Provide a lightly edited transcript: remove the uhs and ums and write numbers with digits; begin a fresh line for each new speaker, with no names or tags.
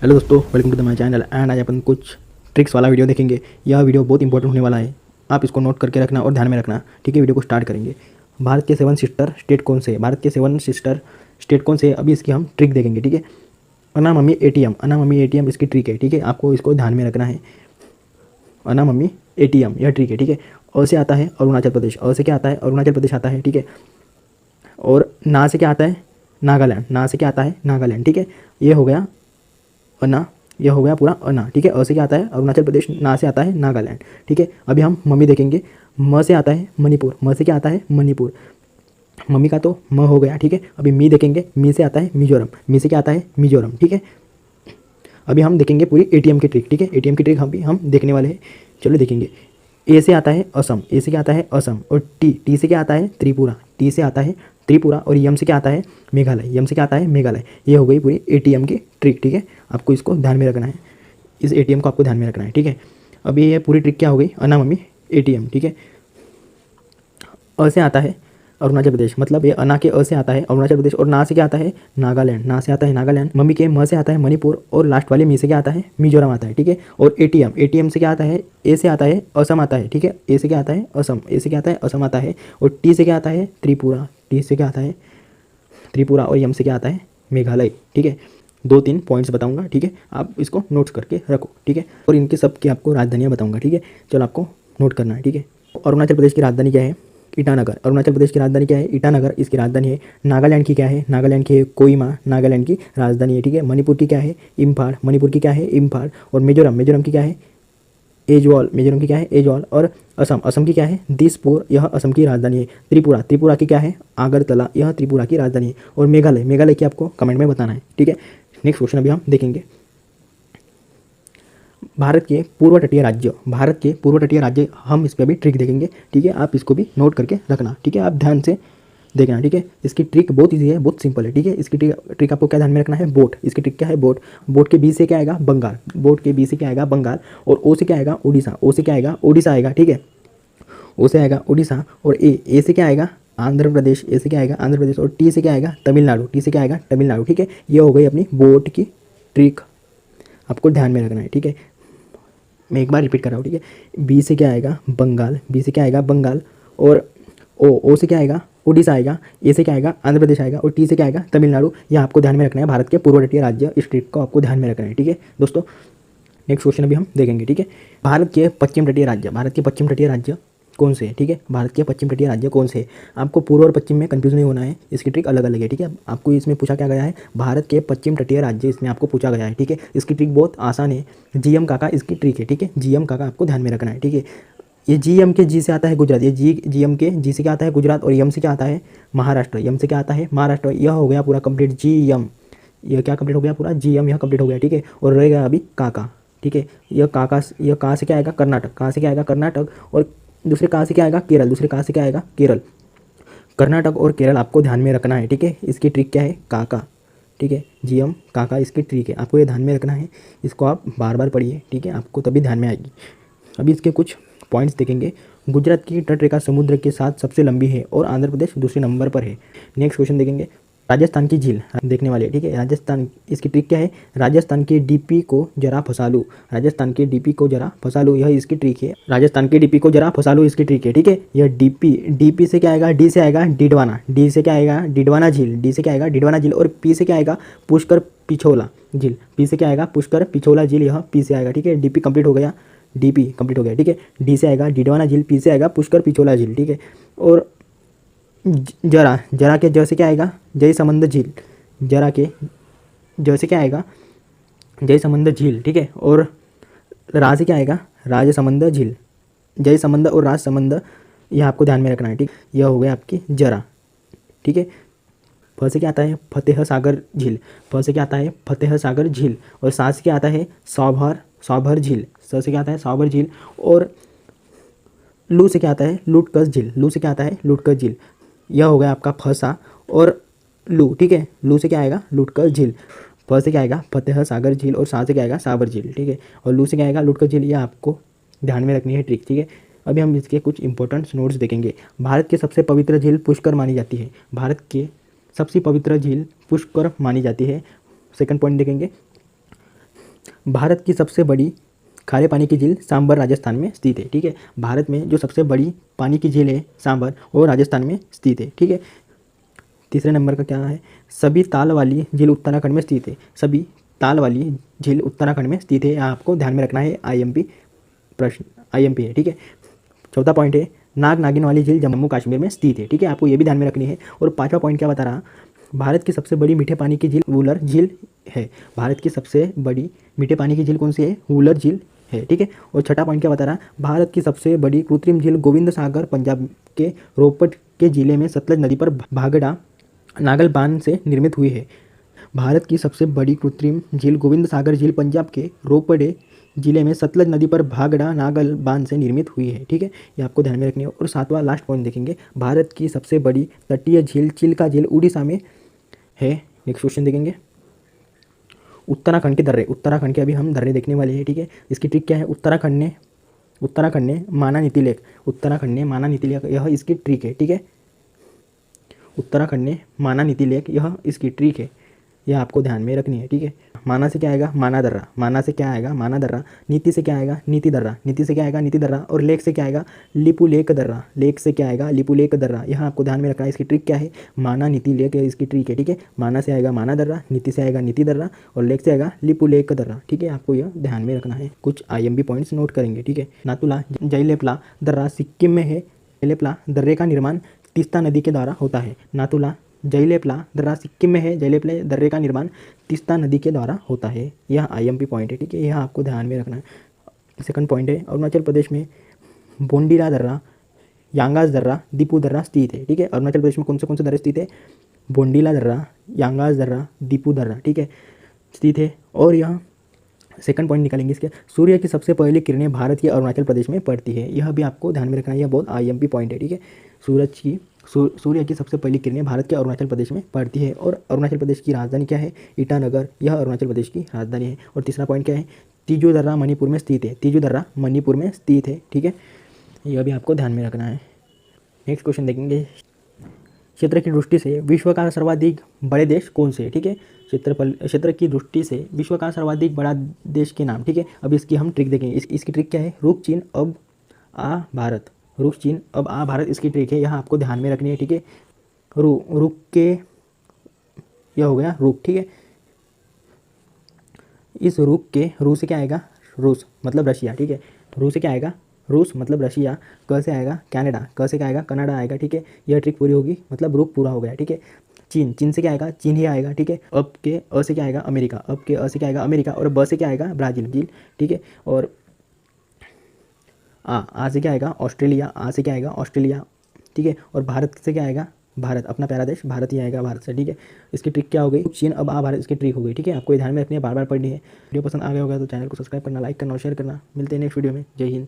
Hello दोस्तों, welcome to the my channel. And आज अपन कुछ ट्रिक्स वाला वीडियो देखेंगे। यह वीडियो बहुत इंपॉर्टेंट होने वाला है, आप इसको नोट करके रखना और ध्यान में रखना। ठीक है, वीडियो को स्टार्ट करेंगे। भारत के 7 सिस्टर स्टेट कौन से? भारत के 7 सिस्टर स्टेट कौन से? अभी इसकी हम ट्रिक देखेंगे। ठीक है, अना मम्मी एटीएम, अना मम्मी एटीएम इसकी ट्रिक है। ठीक है, आपको इसको ध्यान में रखना है। अना मम्मी एटीएम यह ट्रिक है। ठीक है, अ से आता है अरुणाचल प्रदेश, अ से क्या आता है? अरुणाचल प्रदेश आता है। ठीक है, और ना से क्या आता है? नागालैंड, ना से क्या आता है? नागालैंड। ठीक है, ये हो गया अना, यह हो गया पूरा अना। ठीक है, अ से क्या आता है? अरुणाचल प्रदेश, ना से आता है नागालैंड। ठीक है, अभी हम मम्मी देखेंगे। म से आता है मणिपुर, म से क्या आता है? मणिपुर। मम्मी का तो म हो गया। ठीक है, अभी मी देखेंगे। मी से आता है मिजोरम, मी से क्या आता है? मिजोरम। ठीक है, अभी हम देखेंगे पूरी एटीएम की ट्रिक। ठीक है, एटीएम की ट्रिक हम देखने वाले हैं। चलो देखेंगे। ए से आता है असम, ए से क्या आता है? असम। और टी से क्या आता है? त्रिपुरा, टी से आता है त्रिपुरा। और यम से क्या आता है? मेघालय, यम से क्या आता है? मेघालय। ये हो गई पूरी एटीएम की ट्रिक। ठीक है, आपको इसको ध्यान में रखना है, इस एटीएम को आपको ध्यान में रखना है। ठीक है, अभी ये पूरी ट्रिक क्या हो गई? अना मम्मी एटीएम। ठीक है, अ से आता है अरुणाचल प्रदेश, मतलब ये अना के अ से आता है अरुणाचल प्रदेश। और ना से क्या आता है? नागालैंड, ना से आता है नागालैंड। मम्मी के म से आता है मणिपुर। और लास्ट वाले मी से क्या आता है? मिजोरम आता है। ठीक है, और एटीएम, एटीएम से क्या आता है? ए से आता है असम आता है। ठीक है, ए से क्या आता है? असम, ए से क्या आता है? असम आता है। और टी से क्या आता है? त्रिपुरा, टी से क्या आता है? त्रिपुरा। और यम से क्या आता है? मेघालय। ठीक है, 2-3 पॉइंट्स बताऊंगा। ठीक है, आप इसको नोट्स करके रखो। ठीक है, और इनके सब की आपको राजधानियाँ बताऊंगा। ठीक है, चलो आपको नोट करना है। ठीक है, अरुणाचल प्रदेश की राजधानी क्या है? ईटानगर। अरुणाचल प्रदेश की राजधानी क्या है? ईटानगर इसकी राजधानी है। नागालैंड की क्या है? नागालैंड की है कोहिमा, नागालैंड की राजधानी है। ठीक है, मणिपुर की क्या है? इम्फाल, मणिपुर की क्या है? इम्फाल। और मिजोरम, मिजोरम की क्या है? एजवाल, मिजोरम की क्या है? एजवाल। और असम, असम की क्या है? दिसपुर, यह असम की राजधानी है। त्रिपुरा, त्रिपुरा की क्या है? आगरतला, यह त्रिपुरा की राजधानी है। और मेघालय, मेघालय की आपको कमेंट में बताना है। ठीक है, नेक्स्ट क्वेश्चन अभी हम देखेंगे। भारत के पूर्व तटीय राज्य, भारत के पूर्व तटीय राज्य, हम इस पर भी ट्रिक देखेंगे। ठीक है, आप इसको भी नोट करके रखना। ठीक है, आप ध्यान से देखना। ठीक है, इसकी ट्रिक बहुत इजी है, बहुत सिंपल है। ठीक है, इसकी ट्रिक आपको क्या ध्यान में रखना है? बोट, इसकी ट्रिक क्या है? बोट। बोट के बी से क्या आएगा? बंगाल, बोट के बी से क्या आएगा? बंगाल। और ओ से क्या आएगा? उड़ीसा, ओ से क्या आएगा? उड़ीसा आएगा। ठीक है, ओ से आएगा उड़ीसा। और ए से क्या आएगा? आंध्र प्रदेश, ए से क्या आएगा? आंध्र प्रदेश। और टी से क्या आएगा? तमिलनाडु, टी से क्या आएगा? तमिलनाडु। ठीक है, ये हो गई अपनी बोट की ट्रिक, आपको ध्यान में रखना है। ठीक है, मैं एक बार रिपीट कर रहा हूँ। ठीक है, बी से क्या आएगा? बंगाल, बी से क्या आएगा? बंगाल। और ओ से क्या आएगा? उड़ीसा आएगा। ए से क्या आएगा? आंध्र प्रदेश आएगा। और टी से क्या आएगा? तमिलनाडु। यह आपको ध्यान में रखना है, भारत के पूर्व तटीय राज्य, इस ट्रिक को आपको ध्यान में रखना है। ठीक है दोस्तों, नेक्स्ट क्वेश्चन अभी हम देखेंगे। ठीक है, भारत के पश्चिम तटीय राज्य, भारत के पश्चिम तटीय राज्य कौन से है? ठीक है, भारत के पश्चिम तटीय राज्य कौन से है? आपको पूर्व और पश्चिम में कंफ्यूज नहीं होना है, इसकी ट्रिक अलग अलग है। ठीक है, आपको इसमें पूछा क्या गया है? भारत के पश्चिम तटीय राज्य इसमें आपको पूछा गया है। ठीक है, इसकी ट्रिक बहुत आसान है, जीएम काका इसकी ट्रिक है। ठीक है, जीएम काका आपको ध्यान में रखना है। ठीक है, ये जीएम के जी से आता है गुजरात, ये जीएम के जी से क्या आता है? गुजरात। और यम से क्या आता है? महाराष्ट्र, यम से क्या आता है? महाराष्ट्र। यह हो गया पूरा कंप्लीट जीएम, यह क्या कंप्लीट हो गया? पूरा जीएम यह कंप्लीट हो गया। ठीक है, और रह गया अभी काका। ठीक है, यह काका, यह कहाँ से क्या आएगा? कर्नाटक, कहाँ से क्या आएगा? कर्नाटक। और दूसरे कहाँ से क्या आएगा? केरल, दूसरे कहाँ से क्या आएगा? केरल। कर्नाटक और केरल आपको ध्यान में रखना है। ठीक है, इसकी ट्रिक क्या है? काका। ठीक है, जीएम काका इसकी ट्रिक है, आपको ये ध्यान में रखना है। इसको आप बार बार पढ़िए। ठीक है, आपको तभी ध्यान में आएगी। अभी इसके कुछ पॉइंट्स देखेंगे। गुजरात की तटरेखा समुद्र के साथ सबसे लंबी है और आंध्र प्रदेश दूसरे नंबर पर है। नेक्स्ट क्वेश्चन देखेंगे। राजस्थान की झील देखने वाले हैं। ठीक है, राजस्थान, इसकी ट्रिक क्या है? राजस्थान के डीपी को जरा फंसा लूँ, राजस्थान के डीपी को जरा फंसा लूँ, यह इसकी ट्रिक है। राजस्थान के डीपी को जरा फंसा लूँ इसकी ट्रिक है। ठीक है, यह डीपी से क्या आएगा? डी से आएगा डिडवाना, डी से क्या आएगा? डिडवाना झील, डी से क्या आएगा? डिडवाना झील। और पी से क्या आएगा? पुष्कर पिछोला झील, पी से क्या आएगा? पुष्कर पिछोला झील, यह पी से आएगा। ठीक है, डीपी कंप्लीट हो गया, डीपी कंप्लीट हो गया। ठीक है, डी से आएगा डिडवाना झील, पी से आएगा पुष्कर पिछोला झील। ठीक है, और जरा, जरा के ज से क्या आएगा? जय समंद झील, जरा के ज से क्या आएगा? जय समंद झील। ठीक है, और रा से क्या आएगा? राज समंद झील, जय समंद और राज समंद, यह आपको ध्यान में रखना है। ठीक, यह हो गया आपकी जरा। ठीक है, फ से क्या आता है? फतेह सागर झील, फ से क्या आता है? फतेह सागर झील। और सा से क्या आता है? सौभर, सौभर झील, स से क्या आता है? सौभर झील। और लू से क्या आता है? लूटकस झील, लू से क्या आता है? लूटकस झील। यह हो गया आपका फसा और लू। ठीक है, लू से क्या आएगा? लूटकस झील। फ से क्या आएगा? फतेह सागर झील। और सा से क्या आएगा? साबर झील। ठीक है, और लू से क्या आएगा? लूटकस झील। यह आपको ध्यान में रखनी है ट्रिक। ठीक है, अभी हम इसके कुछ इंपॉर्टेंट नोट्स देखेंगे। भारत की सबसे पवित्र झील पुष्कर मानी जाती है, भारत के सबसे पवित्र झील पुष्कर मानी जाती है। सेकंड पॉइंट देखेंगे। भारत की सबसे बड़ी खारे पानी की झील सांबर राजस्थान में स्थित है। ठीक है, भारत में जो सबसे बड़ी पानी की झील है सांबर, वो राजस्थान में स्थित है। ठीक है, तीसरे नंबर का क्या है, सभी ताल वाली झील उत्तराखंड में स्थित है। सभी ताल वाली झील उत्तराखंड में स्थित है, यहाँ आपको ध्यान में रखना है, आईएमपी प्रश्न, आईएमपी है। ठीक है, चौथा पॉइंट है, नाग नागिन वाली झील जम्मू कश्मीर में स्थित है। ठीक है, आपको ये भी ध्यान में रखनी है। और पांचवा पॉइंट क्या बता रहा, भारत की सबसे बड़ी मीठे पानी की झील वुलर झील है। भारत की सबसे बड़ी मीठे पानी की झील कौन सी है, वुलर झील है। ठीक है, और छठा पॉइंट क्या बता रहा, भारत की सबसे बड़ी कृत्रिम झील गोविंद सागर पंजाब के रोहतक के जिले में सतलज नदी पर भागड़ा नागल बांध से निर्मित हुई है। भारत की सबसे बड़ी कृत्रिम झील गोविंद सागर झील पंजाब के रोपड़े जिले में सतलज नदी पर भागड़ा नागल बांध से निर्मित हुई है। ठीक है, ये आपको ध्यान में रखनी है। और सातवां लास्ट पॉइंट देखेंगे, भारत की सबसे बड़ी तटीय झील चिल्का झील उड़ीसा में है। नेक्स्ट क्वेश्चन देखेंगे, उत्तराखंड के दर्रे, उत्तराखंड के अभी हम दर्रे देखने वाले हैं। ठीक है, इसकी ट्रिक क्या है, उत्तराखंड ने माना नीति लेक, उत्तराखंड ने माना नीति लेक, यह इसकी ट्रिक है। ठीक है, उत्तराखंड ने माना नीति लेक, यह इसकी ट्रिक है, यह आपको ध्यान में रखनी है। ठीक है, माना से क्या आएगा, माना दर्रा, माना से क्या आएगा, माना दर्रा, नीति से क्या आएगा, नीति दर्रा, नीति से क्या आएगा, नीति दर्रा, और लेक से क्या आएगा, लिपू लेक दर्रा, लेक से क्या आएगा, लिपू लेक दर्रा। यहाँ आपको ध्यान में रखना है, इसकी ट्रिक क्या है, माना नीति लेक, इसकी ट्रिक है। ठीक है, माना से आएगा माना दर्रा, नीति से आएगा नीति दर्रा, और लेक से आएगा लिपू लेक दर्रा। ठीक है, आपको यह ध्यान में रखना है। कुछ आईएमपी पॉइंट्स नोट करेंगे। ठीक है, नाथुला जयलेपला दर्रा सिक्किम में है। जयलेपला दर्रे का निर्माण तीस्ता नदी के द्वारा होता है। नाथुला जयलेपला दर्रा सिक्किम में है, जयलेपला दर्रे का निर्माण तीस्ता नदी के द्वारा होता है। यह आईएमपी पॉइंट है। ठीक है, यह आपको ध्यान में रखना है। सेकंड पॉइंट है, अरुणाचल प्रदेश में बोंडीला दर्रा, यांगास दर्रा, दीपू दर्रा स्थित है। ठीक है, अरुणाचल प्रदेश में कौन से दर्रे स्थित है, बोंडीला दर्रा, यांगास दर्रा, दीपू दर्रा, ठीक है, स्थित है। और यह सेकंड पॉइंट निकालेंगे इसके, सूर्य की सबसे पहली किरणें भारत के अरुणाचल प्रदेश में पड़ती है। यह भी आपको ध्यान में रखना है, यह बहुत आईएमपी पॉइंट है। ठीक है, सूर्य की सबसे पहली किरणें भारत के अरुणाचल प्रदेश में पड़ती है। और अरुणाचल प्रदेश की राजधानी क्या है, ईटानगर, यह अरुणाचल प्रदेश की राजधानी है। और तीसरा पॉइंट क्या है, तीजू दर्रा मणिपुर में स्थित है, तीजू दर्रा मणिपुर में स्थित है। ठीक है, यह भी आपको ध्यान में रखना है। नेक्स्ट क्वेश्चन देखेंगे, क्षेत्र की दृष्टि से विश्व का सर्वाधिक बड़े देश कौन से है। ठीक है, क्षेत्र की दृष्टि से विश्व का सर्वाधिक बड़ा देश के नाम। ठीक है, अब इसकी हम ट्रिक देखेंगे। इसकी ट्रिक क्या है, रुक चीन अब आ भारत, रुक चीन अब आ भारत, इसकी ट्रिक है, यह आपको ध्यान में रखनी है। ठीक है, रुक के, यह हो गया रुक। ठीक है, इस रुक के, रू से क्या आएगा, रूस मतलब रशिया। ठीक है, रू से क्या आएगा, रूस मतलब रशिया। क से आएगा कनाडा, क से क्या आएगा, कनाडा आएगा। ठीक है, यह ट्रिक पूरी होगी, मतलब रुक पूरा हो गया। ठीक है, चीन, चीन से क्या आएगा, चीन ही आएगा। ठीक है, अब के अ से क्या आएगा, अमेरिका, अब के अ से क्या आएगा, अमेरिका, और ब से क्या आएगा, ब्राज़ील। ठीक है, और आ से क्या आएगा, ऑस्ट्रेलिया, आ से क्या आएगा, ऑस्ट्रेलिया। ठीक है, और भारत से क्या आएगा, भारत, अपना प्यारा देश भारत ही आएगा, भारत से। ठीक है, इसकी ट्रिक क्या हो गई, चीन अब आ भारत, इसकी ट्रिक हो गई। ठीक है, आपको ये ध्यान में रखनी है, बार बार पढ़नी है। वीडियो पसंद आ गया होगा तो चैनल को सब्सक्राइब करना, लाइक करना और शेयर करना। मिलते हैं नेक्स्ट वीडियो में। जय हिंद।